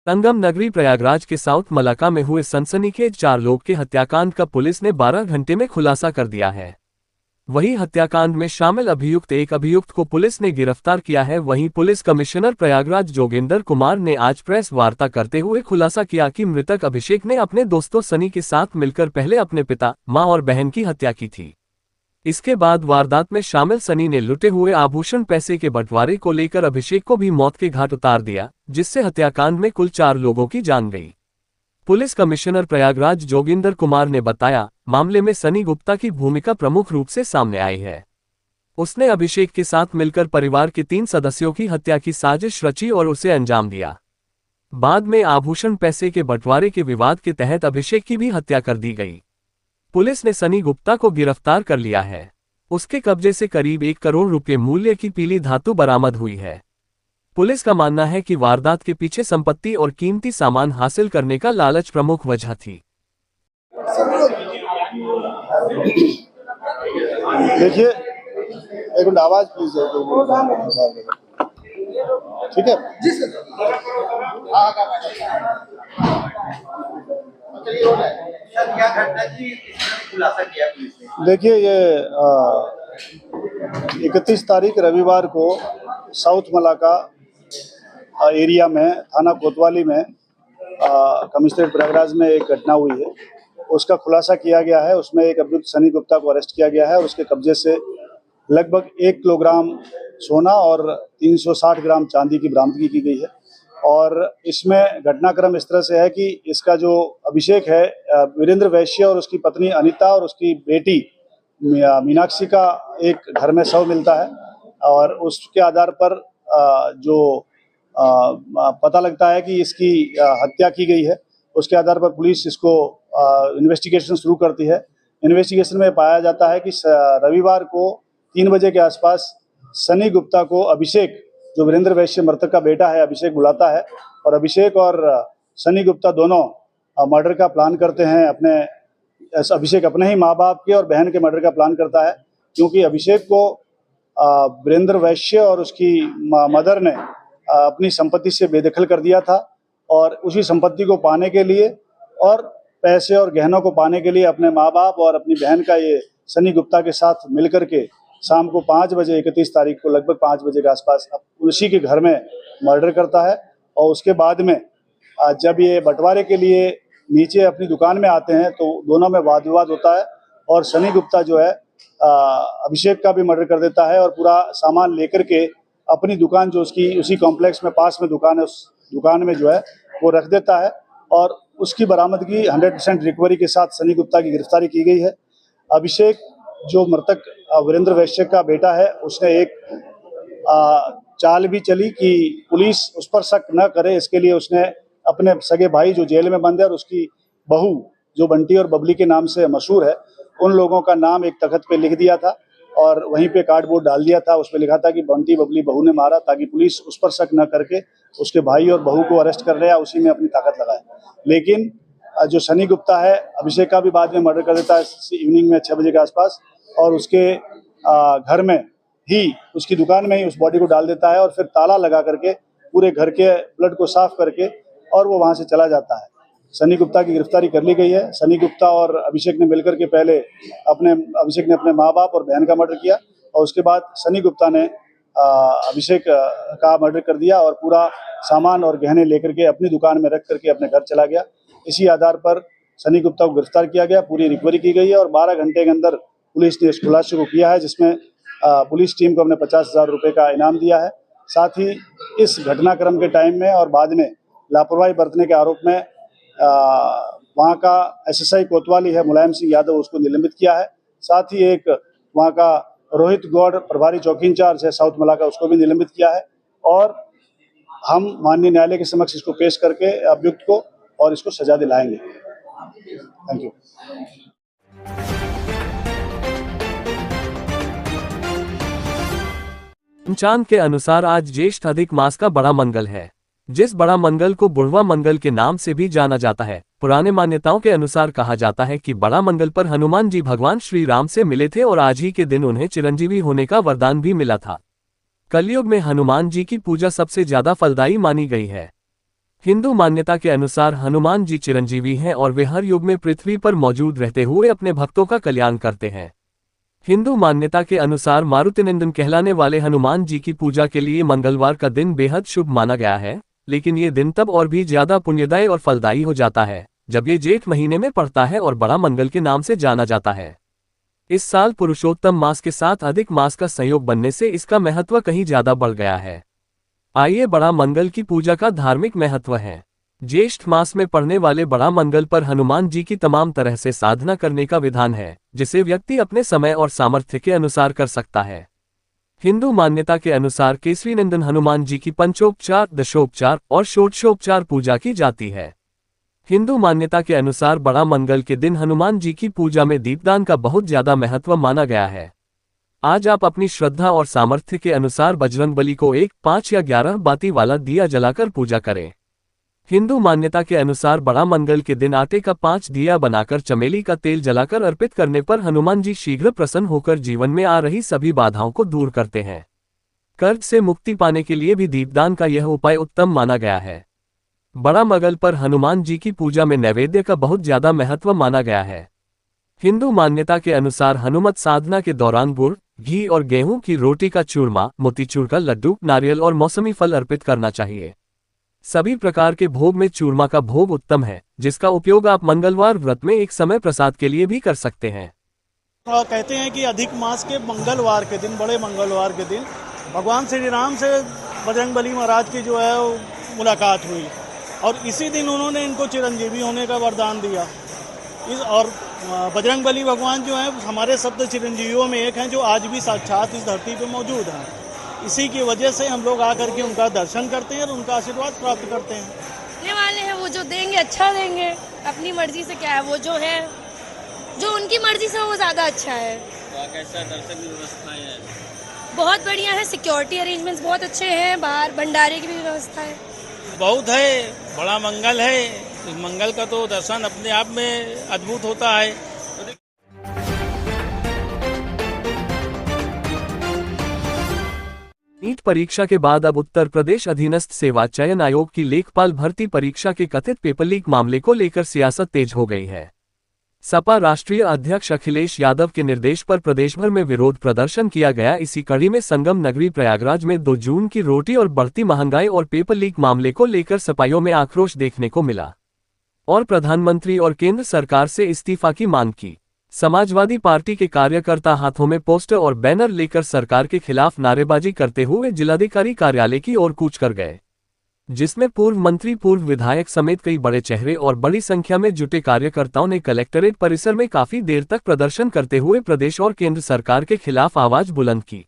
संगम नगरी प्रयागराज के south Malacca में हुए सनसनीखेज 4 लोग के हत्याकांड का पुलिस ने 12 घंटे में खुलासा कर दिया है। वहीं हत्याकांड में शामिल एक अभियुक्त को पुलिस ने गिरफ्तार किया है। वहीं पुलिस कमिश्नर प्रयागराज जोगेंद्र कुमार ने आज प्रेस वार्ता करते हुए खुलासा किया कि मृतक अभिषेक ने अपने दोस्तों सनी के साथ मिलकर पहले अपने पिता, मां और बहन की हत्या की थी। इसके बाद वारदात में शामिल सनी ने लुटे हुए आभूषण पैसे के बंटवारे को लेकर अभिषेक को भी मौत के घाट उतार दिया, जिससे हत्याकांड में कुल 4 लोगों की जान गई। पुलिस कमिश्नर प्रयागराज जोगिंदर कुमार ने बताया, मामले में सनी गुप्ता की भूमिका प्रमुख रूप से सामने आई है। उसने अभिषेक के साथ मिलकर परिवार के 3 सदस्यों की हत्या की साजिश रची और उसे अंजाम दिया। बाद में आभूषण पैसे के बंटवारे के विवाद के तहत अभिषेक की भी हत्या कर दी गई। पुलिस ने सनी गुप्ता को गिरफ्तार कर लिया है। उसके कब्जे से करीब 1 करोड़ रुपए मूल्य की पीली धातु बरामद हुई है। पुलिस का मानना है कि वारदात के पीछे संपत्ति और कीमती सामान हासिल करने का लालच प्रमुख वजह थी। देखिए, एक मिनट आवाज प्लीज। ठीक है जी सर। क्या घटना जी खुलासा किया पुलिस ने? देखिए, ये 31 तारीख रविवार को साउथ मलाका एरिया में थाना कोतवाली में कमिश्नरेट प्रयागराज में एक घटना हुई है। उसका खुलासा किया गया है। उसमें एक अभियुक्त सनी गुप्ता को अरेस्ट किया गया है और उसके कब्जे से लगभग 1 किलोग्राम सोना और 360 ग्राम चांदी की बरामदगी की गई है। और इसमें घटनाक्रम इस तरह से है कि इसका जो अभिषेक है, वीरेंद्र वैश्य और उसकी पत्नी अनीता और उसकी बेटी मीनाक्षी का एक घर में शव मिलता है और उसके आधार पर जो पता लगता है कि इसकी हत्या की गई है। उसके आधार पर पुलिस इसको इन्वेस्टिगेशन शुरू करती है। इन्वेस्टिगेशन में पाया जाता है कि रविवार को 3 बजे के आसपास सनी गुप्ता को अभिषेक, जो वीरेंद्र वैश्य मृतक का बेटा है, अभिषेक बुलाता है और अभिषेक और सनी गुप्ता दोनों मर्डर का प्लान करते हैं। अभिषेक अपने ही माँ बाप के और बहन के मर्डर का प्लान करता है, क्योंकि अभिषेक को वीरेंद्र वैश्य और उसकी मदर ने अपनी संपत्ति से बेदखल कर दिया था और उसी संपत्ति को पाने के लिए और पैसे और गहनों को पाने के लिए अपने माँ बाप और अपनी बहन का ये सनी गुप्ता के साथ मिलकर के शाम को 5 बजे 31 तारीख को लगभग 5 बजे के आसपास उसी के घर में मर्डर करता है। और उसके बाद में जब ये बंटवारे के लिए नीचे अपनी दुकान में आते हैं तो दोनों में वाद विवाद होता है और सनी गुप्ता जो है अभिषेक का भी मर्डर कर देता है और पूरा सामान लेकर के अपनी दुकान, जो उसकी उसी कॉम्प्लेक्स में पास में दुकान है, उस दुकान में जो है वो रख देता है और उसकी बरामदगी 100% रिकवरी के साथ सनी गुप्ता की गिरफ्तारी की गई है। अभिषेक, जो मृतक वीरेंद्र वैश्य का बेटा है, उसने एक चाल भी चली कि पुलिस उस पर शक न करे, इसके लिए उसने अपने सगे भाई जो जेल में बंद है और उसकी बहू जो बंटी और बबली के नाम से मशहूर है, उन लोगों का नाम एक तख्त पे लिख दिया था और वहीं पे कार्डबोर्ड डाल दिया था। उसमें लिखा था कि बंटी बबली बहू ने मारा, ताकि पुलिस उस पर शक न करके उसके भाई और बहू को अरेस्ट कर ले या उसी में अपनी ताकत लगाए। लेकिन जो सनी गुप्ता है, अभिषेक का भी बाद में मर्डर कर देता है इवनिंग में 6 बजे के आसपास और उसके घर में ही, उसकी दुकान में ही उस बॉडी को डाल देता है और फिर ताला लगा करके पूरे घर के ब्लड को साफ करके और वो वहाँ से चला जाता है। सनी गुप्ता की गिरफ्तारी कर ली गई है। सनी गुप्ता और अभिषेक ने मिलकर के पहले अभिषेक ने अपने माँ बाप और बहन का मर्डर किया और उसके बाद सनी गुप्ता ने अभिषेक का मर्डर कर दिया और पूरा सामान और गहने लेकर के अपनी दुकान में रख करके अपने घर चला गया। इसी आधार पर सनी गुप्ता को गिरफ्तार किया गया, पूरी रिकवरी की गई है और 12 घंटे के अंदर पुलिस ने इस खुलासे को किया है, जिसमें पुलिस टीम को हमने 50,000 रुपये का इनाम दिया है। साथ ही इस घटनाक्रम के टाइम में और बाद में लापरवाही बरतने के आरोप में वहाँ का एसएसआई कोतवाली है मुलायम सिंह यादव, उसको निलंबित किया है। साथ ही एक वहाँ का रोहित गौड़ प्रभारी चौकी इंचार्ज है साउथ मलाका, उसको भी निलंबित किया है और हम माननीय न्यायालय के समक्ष इसको पेश करके अभियुक्त को और इसको सजा दिलाएंगे। Thank you. पंचांग के अनुसार आज ज्येष्ठ अधिक मास का बड़ा मंगल है, जिस बड़ा मंगल को बुढ़वा मंगल के नाम से भी जाना जाता है। पुराने मान्यताओं के अनुसार कहा जाता है कि बड़ा मंगल पर हनुमान जी भगवान श्री राम से मिले थे और आज ही के दिन उन्हें चिरंजीवी होने का वरदान भी मिला था। कलयुग में हनुमान जी की पूजा सबसे ज्यादा फलदायी मानी गई है। हिंदू मान्यता के अनुसार हनुमान जी चिरंजीवी हैं और वे हर युग में पृथ्वी पर मौजूद रहते हुए अपने भक्तों का कल्याण करते हैं। हिंदू मान्यता के अनुसार मारुतिनंदन कहलाने वाले हनुमान जी की पूजा के लिए मंगलवार का दिन बेहद शुभ माना गया है, लेकिन ये दिन तब और भी ज्यादा पुण्यदायी और फलदायी हो जाता है जब ये जेठ महीने में पड़ता है और बड़ा मंगल के नाम से जाना जाता है। इस साल पुरुषोत्तम मास के साथ अधिक मास का संयोग बनने से इसका महत्व कहीं ज्यादा बढ़ गया है। आइए बड़ा मंगल की पूजा का धार्मिक महत्व है। ज्येष्ठ मास में पड़ने वाले बड़ा मंगल पर हनुमान जी की तमाम तरह से साधना करने का विधान है, जिसे व्यक्ति अपने समय और सामर्थ्य के अनुसार कर सकता है। हिंदू मान्यता के अनुसार केसरी नंदन हनुमान जी की पंचोपचार, दशोपचार और षोडशोपचार पूजा की जाती है। हिंदू मान्यता के अनुसार बड़ा मंगल के दिन हनुमान जी की पूजा में दीपदान का बहुत ज्यादा महत्व माना गया है। आज आप अपनी श्रद्धा और सामर्थ्य के अनुसार बजरंगबली को 1, 5 या 11 बाती वाला दिया जलाकर पूजा करें। हिंदू मान्यता के अनुसार बड़ा मंगल के दिन आटे का 5 दिया बनाकर चमेली का तेल जलाकर अर्पित करने पर हनुमान जी शीघ्र प्रसन्न होकर जीवन में आ रही सभी बाधाओं को दूर करते हैं। कर्ज से मुक्ति पाने के लिए भी दीपदान का यह उपाय उत्तम माना गया है। बड़ा मंगल पर हनुमान जी की पूजा में नैवेद्य का बहुत ज्यादा महत्व माना गया है। हिंदू मान्यता के अनुसार हनुमत साधना के दौरान गुड़, घी और गेहूं की रोटी का चूरमा, मोतीचूर का लड्डू, नारियल और मौसमी फल अर्पित करना चाहिए। सभी प्रकार के भोग में चूरमा का भोग उत्तम है, जिसका उपयोग आप मंगलवार व्रत में एक समय प्रसाद के लिए भी कर सकते हैं। कहते हैं कि अधिक मास के मंगलवार के दिन, बड़े मंगलवार के दिन भगवान श्री राम से बजरंगबली महाराज की जो है मुलाकात हुई और इसी दिन उन्होंने इनको चिरंजीवी होने का वरदान दिया। और बजरंगबली भगवान जो है हमारे सप्त चिरंजीवियों में एक हैं, जो आज भी साक्षात इस धरती पे मौजूद हैं। इसी की वजह से हम लोग आकर के उनका दर्शन करते हैं और उनका आशीर्वाद प्राप्त करते हैं। देने वाले हैं, वो जो देंगे अच्छा देंगे, अपनी मर्जी से क्या है, वो जो है जो उनकी मर्जी से वो ज़्यादा अच्छा है। कैसा दर्शन की व्यवस्थाएं हैं? बहुत बढ़िया है, सिक्योरिटी अरेंजमेंट्स बहुत अच्छे हैं, बाहर भंडारे की भी व्यवस्था है। बहुत है, बड़ा मंगल है। इस मंगल का तो दर्शन अपने आप में अद्भुत होता है। नीट परीक्षा के बाद अब उत्तर प्रदेश अधीनस्थ सेवा चयन आयोग की लेखपाल भर्ती परीक्षा के कथित पेपर लीक मामले को लेकर सियासत तेज हो गई है। सपा राष्ट्रीय अध्यक्ष अखिलेश यादव के निर्देश पर प्रदेश भर में विरोध प्रदर्शन किया गया। इसी कड़ी में संगम नगरी प्रयागराज में 2 जून की रोटी और बढ़ती महंगाई और पेपर लीक मामले को लेकर सपाइयों में आक्रोश देखने को मिला और प्रधानमंत्री और केंद्र सरकार से इस्तीफा की मांग की। समाजवादी पार्टी के कार्यकर्ता हाथों में पोस्टर और बैनर लेकर सरकार के खिलाफ नारेबाजी करते हुए जिलाधिकारी कार्यालय की ओर कूच कर गए, जिसमें पूर्व मंत्री, पूर्व विधायक समेत कई बड़े चेहरे और बड़ी संख्या में जुटे कार्यकर्ताओं ने कलेक्ट्रेट परिसर में काफी देर तक प्रदर्शन करते हुए प्रदेश और केंद्र सरकार के खिलाफ आवाज बुलंद की।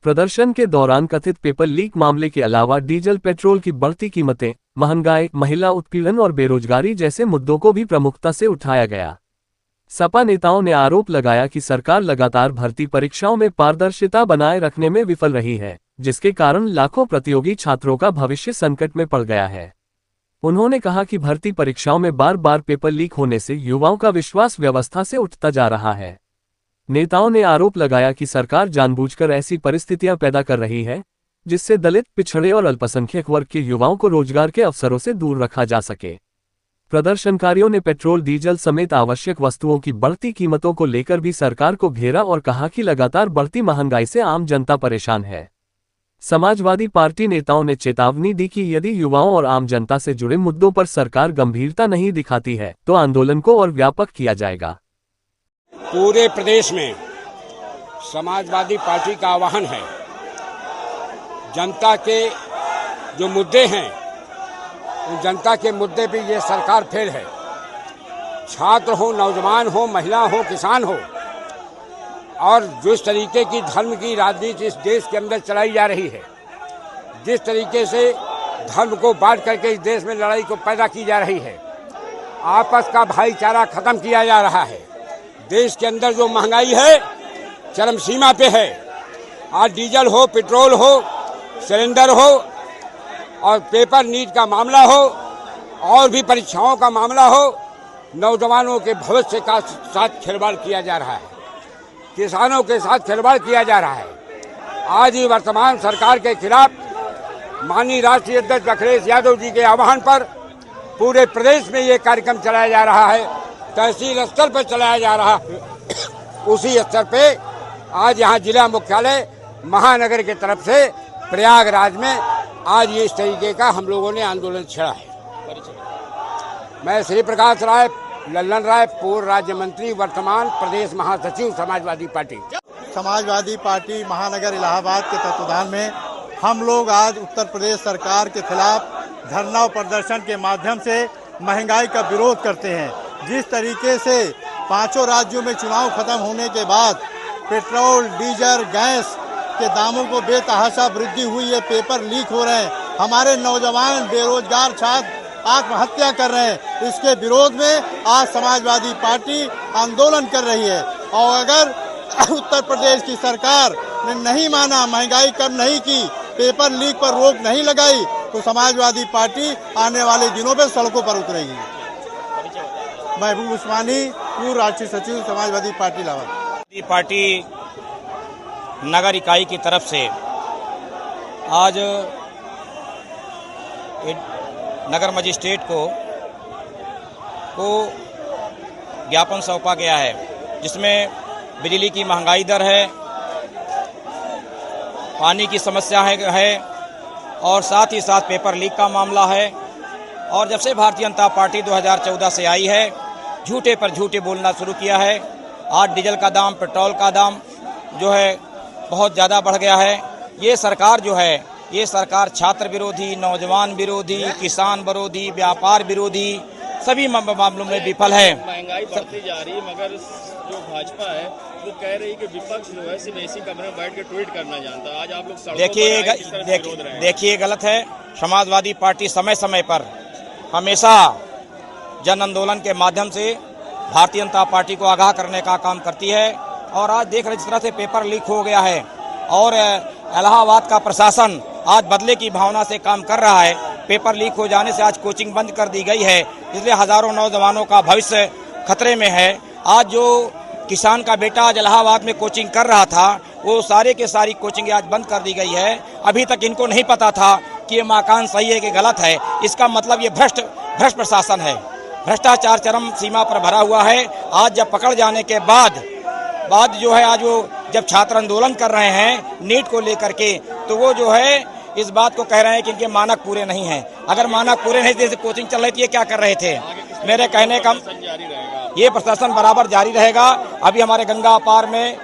प्रदर्शन के दौरान कथित पेपर लीक मामले के अलावा डीजल, पेट्रोल की बढ़ती कीमतें, महंगाई, महिला उत्पीड़न और बेरोजगारी जैसे मुद्दों को भी प्रमुखता से उठाया गया। सपा नेताओं ने आरोप लगाया कि सरकार लगातार भर्ती परीक्षाओं में पारदर्शिता बनाए रखने में विफल रही है, जिसके कारण लाखों प्रतियोगी छात्रों का भविष्य संकट में पड़ गया है। उन्होंने कहा कि भर्ती परीक्षाओं में बार बार पेपर लीक होने से युवाओं का विश्वास व्यवस्था से उठता जा रहा है। नेताओं ने आरोप लगाया कि सरकार जानबूझकर ऐसी परिस्थितियां पैदा कर रही है जिससे दलित, पिछड़े और अल्पसंख्यक वर्ग के युवाओं को रोजगार के अवसरों से दूर रखा जा सके। प्रदर्शनकारियों ने पेट्रोल, डीजल समेत आवश्यक वस्तुओं की बढ़ती कीमतों को लेकर भी सरकार को घेरा और कहा कि लगातार बढ़ती महंगाई से आम जनता परेशान है। समाजवादी पार्टी नेताओं ने चेतावनी दी कि यदि युवाओं और आम जनता से जुड़े मुद्दों पर सरकार गंभीरता नहीं दिखाती है तो आंदोलन को और व्यापक किया जाएगा। पूरे प्रदेश में समाजवादी पार्टी का आह्वान है, जनता के जो मुद्दे हैं उन जनता के मुद्दे पे ये सरकार फेल है। छात्र हो, नौजवान हो, महिला हो, किसान हो, और जिस तरीके की धर्म की राजनीति इस देश के अंदर चलाई जा रही है, जिस तरीके से धर्म को बांट करके इस देश में लड़ाई को पैदा की जा रही है, आपस का भाईचारा खत्म किया जा रहा है। देश के अंदर जो महंगाई है चरम सीमा पे है। आज डीजल हो, पेट्रोल हो, सिलेंडर हो और पेपर नीट का मामला हो और भी परीक्षाओं का मामला हो, नौजवानों के भविष्य का साथ खिलवाड़ किया जा रहा है, किसानों के साथ खिलवाड़ किया जा रहा है। आज ही वर्तमान सरकार के खिलाफ माननीय राष्ट्रीय अध्यक्ष अखिलेश यादव जी के आह्वान पर पूरे प्रदेश में ये कार्यक्रम चलाया जा रहा है, तहसील स्तर पर चलाया जा रहा है। उसी स्तर पे आज यहाँ जिला मुख्यालय महानगर की तरफ से प्रयागराज में आज ये इस तरीके का हम लोगों ने आंदोलन छेड़ा है। मैं श्री प्रकाश राय लल्लन राय, पूर्व राज्य मंत्री, वर्तमान प्रदेश महासचिव समाजवादी पार्टी। समाजवादी पार्टी महानगर इलाहाबाद के तत्वाधान में हम लोग आज उत्तर प्रदेश सरकार के खिलाफ धरना और प्रदर्शन के माध्यम से महंगाई का विरोध करते हैं। जिस तरीके से पांचों राज्यों में चुनाव खत्म होने के बाद पेट्रोल, डीजल, गैस के दामों को बेतहाशा वृद्धि हुई है, पेपर लीक हो रहे हैं, हमारे नौजवान बेरोजगार छात्र आत्महत्या कर रहे हैं। इसके विरोध में आज समाजवादी पार्टी आंदोलन कर रही है। और अगर उत्तर प्रदेश की सरकार ने नहीं माना, महंगाई कम नहीं की, पेपर लीक पर रोक नहीं लगाई, तो समाजवादी पार्टी आने वाले दिनों में सड़कों पर उतरेगी। महबूब उस्मानी, पूर्व राष्ट्रीय सचिव समाजवादी पार्टी इलाहाबाद। पार्टी नगर इकाई की तरफ से आज नगर मजिस्ट्रेट को ज्ञापन सौंपा गया है, जिसमें बिजली की महंगाई दर है, पानी की समस्या है और साथ ही साथ पेपर लीक का मामला है। और जब से भारतीय जनता पार्टी 2014 से आई है, झूठे पर झूठे बोलना शुरू किया है। आज डीजल का दाम, पेट्रोल का दाम जो है बहुत ज़्यादा बढ़ गया है। ये सरकार जो है, ये सरकार छात्र विरोधी, नौजवान विरोधी, किसान विरोधी, व्यापार विरोधी सभी मामलों में विफल है। महंगाई बढ़ती जा रही है, मगर जो भाजपा है वो कह रही है कि विपक्ष जो है सिर्फ एसी कमरे में बैठ के ट्वीट करना जानता है। आज आप लोग देखिए गलत है। समाजवादी पार्टी समय समय पर हमेशा जन आंदोलन के माध्यम से भारतीय जनता पार्टी को आगाह करने का काम करती है। और आज देख रहे जिस तरह से पेपर लीक हो गया है और इलाहाबाद का प्रशासन आज बदले की भावना से काम कर रहा है। पेपर लीक हो जाने से आज कोचिंग बंद कर दी गई है, इसलिए हजारों नौजवानों का भविष्य खतरे में है। आज जो किसान का बेटा आज इलाहाबाद में कोचिंग कर रहा था, वो सारे के सारी कोचिंग आज बंद कर दी गई है। अभी तक इनको नहीं पता था कि ये मकान सही है कि गलत है। इसका मतलब ये भ्रष्ट प्रशासन है, भ्रष्टाचार चरम सीमा पर भरा हुआ है। आज जब पकड़ जाने के बाद जो है, आज वो जब छात्र आंदोलन कर रहे हैं नीट को लेकर के, तो वो जो है इस बात को कह रहे हैं कि इनके मानक पूरे नहीं हैं। अगर मानक पूरे नहीं थे, कोचिंग चल रही थी, ये क्या कर रहे थे? मेरे कहने का ये प्रशासन बराबर जारी रहेगा। अभी हमारे गंगा पार में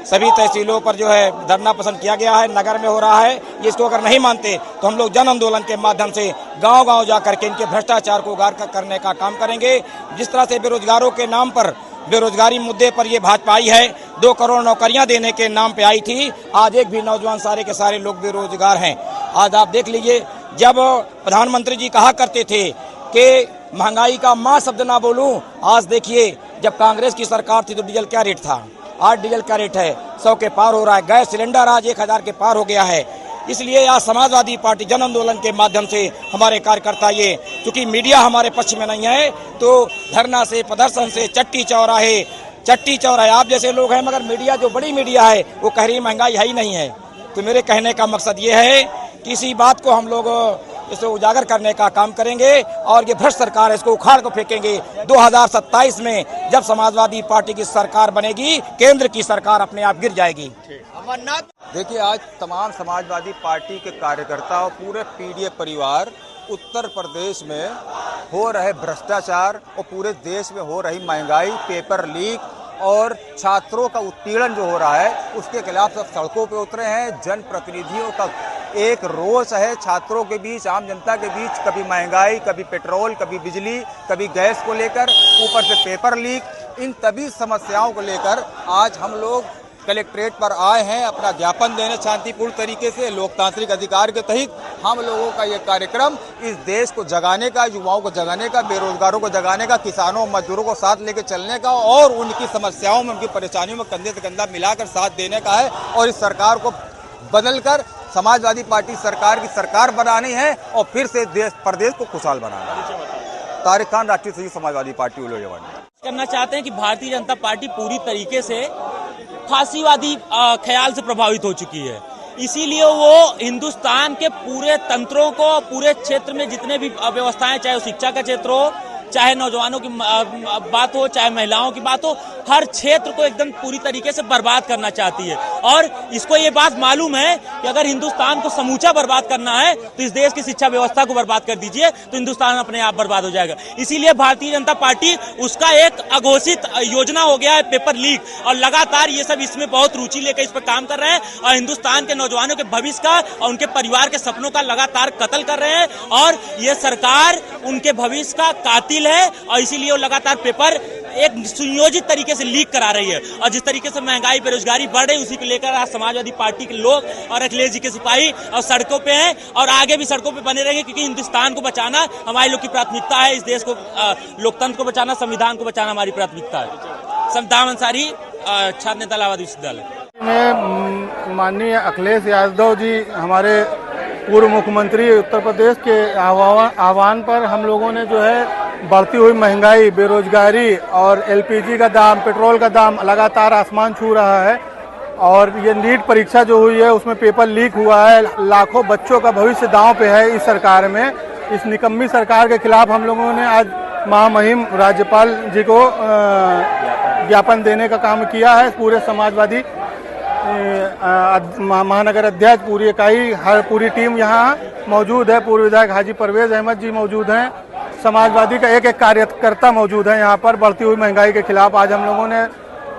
सभी तहसीलों पर जो है धरना पसंद किया गया है, नगर में हो रहा है। ये इसको अगर नहीं मानते तो हम लोग जन आंदोलन के माध्यम से गांव-गांव जाकर के इनके भ्रष्टाचार को उजागर करने का काम करेंगे। जिस तरह से बेरोजगारों के नाम पर, बेरोजगारी मुद्दे पर ये भाजपा आई है, 2 करोड़ नौकरियां देने के नाम पे आई थी, आज एक भी नौजवान सारे के सारे लोग बेरोजगार हैं। आज आप देख लीजिए, जब प्रधानमंत्री जी कहा करते थे कि महंगाई का मां शब्द ना बोलूं, आज देखिए जब कांग्रेस की सरकार थी तो डीजल क्या रेट था, आज डीजल का रेट है 100 के पार हो रहा है। गैस सिलेंडर आज 1000 के पार हो गया है। इसलिए आज समाजवादी पार्टी जन आंदोलन के माध्यम से हमारे कार्यकर्ता ये, क्योंकि मीडिया हमारे पक्ष में नहीं है, तो धरना से, प्रदर्शन से, चट्टी चौराहे आप जैसे लोग हैं, मगर मीडिया जो बड़ी मीडिया है वो कह रही महंगाई है ही नहीं है। तो मेरे कहने का मकसद ये है कि इसी बात को हम लोग इसे उजागर करने का काम करेंगे और ये भ्रष्ट सरकार है, इसको उखाड़ को फेंकेंगे। 2027 में जब समाजवादी पार्टी की सरकार बनेगी, केंद्र की सरकार अपने आप गिर जाएगी। देखिए, आज तमाम समाजवादी पार्टी के कार्यकर्ता और पूरे पीडीए परिवार उत्तर प्रदेश में हो रहे भ्रष्टाचार और पूरे देश में हो रही महंगाई, पेपर लीक और छात्रों का उत्पीड़न जो हो रहा है, उसके खिलाफ सब सड़कों पे उतरे हैं। जनप्रतिनिधियों का एक रोष है छात्रों के बीच, आम जनता के बीच, कभी महंगाई, कभी पेट्रोल, कभी बिजली, कभी गैस को लेकर, ऊपर से पेपर लीक। इन तभी समस्याओं को लेकर आज हम लोग कलेक्ट्रेट पर आए हैं अपना ज्ञापन देने शांतिपूर्ण तरीके से, लोकतांत्रिक अधिकार के तहत। हम लोगों का ये कार्यक्रम इस देश को जगाने का, युवाओं को जगाने का, बेरोजगारों को जगाने का, किसानों मजदूरों को साथ लेकर चलने का और उनकी समस्याओं में, उनकी परेशानियों में कंधे से कंधा मिलाकर साथ देने का है। और इस सरकार को बदलकर समाजवादी पार्टी सरकार की सरकार बनानी है और फिर से देश प्रदेश को खुशहाल बनाना है। तारिक खान, राष्ट्रीय सचिव समाजवादी पार्टी उल्लू करना चाहते हैं कि भारतीय जनता पार्टी पूरी तरीके से फांसीवादी ख्याल से प्रभावित हो चुकी है। इसीलिए वो हिंदुस्तान के पूरे तंत्रों को, पूरे क्षेत्र में जितने भी व्यवस्थाएं, चाहे वो शिक्षा का क्षेत्र हो, चाहे नौजवानों की बात हो, चाहे महिलाओं की बात हो, हर क्षेत्र को एकदम पूरी तरीके से बर्बाद करना चाहती है। और इसको ये बात मालूम है कि अगर हिंदुस्तान को समूचा बर्बाद करना है तो इस देश की शिक्षा व्यवस्था को बर्बाद कर दीजिए, तो हिंदुस्तान अपने आप बर्बाद हो जाएगा। इसीलिए भारतीय जनता पार्टी, उसका एक अघोषित योजना हो गया है पेपर लीक, और लगातार ये सब इसमें बहुत रुचि लेकर इस पर काम कर रहे हैं और हिंदुस्तान के नौजवानों के भविष्य का और उनके परिवार के सपनों का लगातार कत्ल कर रहे हैं। और ये सरकार उनके भविष्य का कातिल है और इसीलिए वो लगातार पेपर एक सुनियोजित तरीके से लीक करा रही है। और जिस तरीके से महंगाई, बेरोजगारी बढ़ रही है, उसी को लेकर आज समाजवादी पार्टी के लोग और अखिलेश जी के सिपाही और सड़कों पे हैं और आगे भी सड़कों पे बने रहेंगे, क्योंकि हिंदुस्तान को बचाना हमारे लोग की प्राथमिकता है। इस देश को, लोकतंत्र को बचाना, संविधान को बचाना हमारी प्राथमिकता है। समदाम अंसारी, छात्र नेता इलाहाबाद विश्वविद्यालय में माननीय अखिलेश यादव जी, हमारे पूर्व मुख्यमंत्री उत्तर प्रदेश के आह्वान पर हम लोगों ने जो है बढ़ती हुई महंगाई, बेरोजगारी और एलपीजी का दाम, पेट्रोल का दाम लगातार आसमान छू रहा है। और ये नीट परीक्षा जो हुई है उसमें पेपर लीक हुआ है, लाखों बच्चों का भविष्य दांव पे है। इस सरकार में, इस निकम्मी सरकार के खिलाफ हम लोगों ने आज महामहिम राज्यपाल जी को ज्ञापन देने का काम किया है। पूरे समाजवादी महानगर अध्यक्ष, पूरी इकाई, हर पूरी टीम यहाँ मौजूद है। पूर्व विधायक हाजी परवेज अहमद जी मौजूद हैं, समाजवादी का एक एक कार्यकर्ता मौजूद है यहाँ पर। बढ़ती हुई महंगाई के खिलाफ आज हम लोगों ने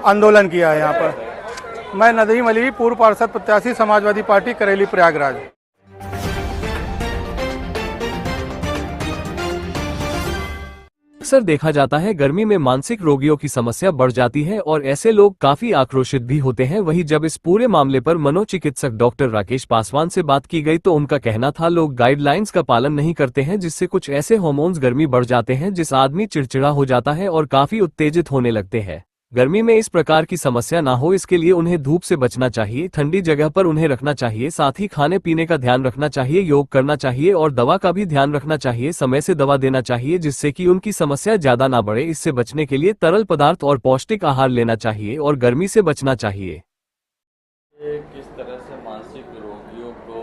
आंदोलन किया है यहाँ पर। मैं नदीम अली, पूर्व पार्षद प्रत्याशी, समाजवादी पार्टी, करेली प्रयागराज। अक्सर देखा जाता है गर्मी में मानसिक रोगियों की समस्या बढ़ जाती है और ऐसे लोग काफी आक्रोशित भी होते हैं। वहीं जब इस पूरे मामले पर मनोचिकित्सक डॉक्टर राकेश पासवान से बात की गई तो उनका कहना था, लोग गाइडलाइंस का पालन नहीं करते हैं, जिससे कुछ ऐसे हार्मोन्स गर्मी बढ़ जाते हैं जिस आदमी चिड़चिड़ा हो जाता है और काफी उत्तेजित होने लगते हैं। गर्मी में इस प्रकार की समस्या ना हो, इसके लिए उन्हें धूप से बचना चाहिए, ठंडी जगह पर उन्हें रखना चाहिए, साथ ही खाने पीने का ध्यान रखना चाहिए, योग करना चाहिए और दवा का भी ध्यान रखना चाहिए। समय से दवा देना चाहिए जिससे कि उनकी समस्या ज्यादा ना बढ़े। इससे बचने के लिए तरल पदार्थ और पौष्टिक आहार लेना चाहिए और गर्मी से बचना चाहिए। किस तरह से मानसिक रोगियों को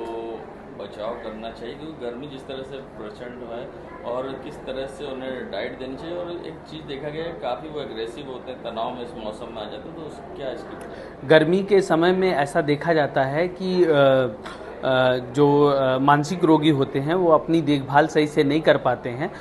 बचाव करना चाहिए, क्योंकि गर्मी जिस तरह से प्रचंड है, और किस तरह से उन्हें डाइट देनी चाहिए। और एक चीज़ देखा गया है, काफ़ी वो एग्रेसिव होते हैं, तनाव में इस मौसम में आ जाते हैं, तो क्या इसकी गर्मी के समय में ऐसा देखा जाता है कि जो मानसिक रोगी होते हैं वो अपनी देखभाल सही से नहीं कर पाते हैं।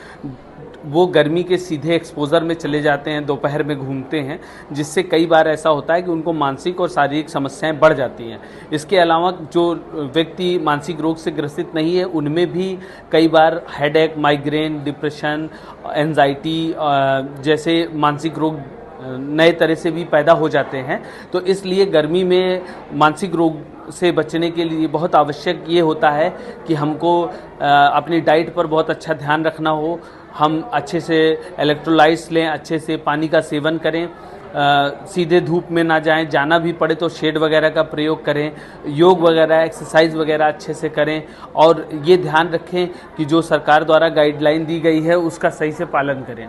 वो गर्मी के सीधे एक्सपोज़र में चले जाते हैं, दोपहर में घूमते हैं, जिससे कई बार ऐसा होता है कि उनको मानसिक और शारीरिक समस्याएं बढ़ जाती हैं। इसके अलावा जो व्यक्ति मानसिक रोग से ग्रसित नहीं है, उनमें भी कई बार हेडेक, माइग्रेन, डिप्रेशन, एंजाइटी जैसे मानसिक रोग नए तरह से भी पैदा हो जाते हैं। तो इसलिए गर्मी में मानसिक रोग से बचने के लिए बहुत आवश्यक ये होता है कि हमको अपनी डाइट पर बहुत अच्छा ध्यान रखना हो, हम अच्छे से इलेक्ट्रोलाइट्स लें, अच्छे से पानी का सेवन करें, सीधे धूप में ना जाएं, जाना भी पड़े तो शेड वगैरह का प्रयोग करें, योग वगैरह, एक्सरसाइज वगैरह अच्छे से करें और ये ध्यान रखें कि जो सरकार द्वारा गाइडलाइन दी गई है उसका सही से पालन करें।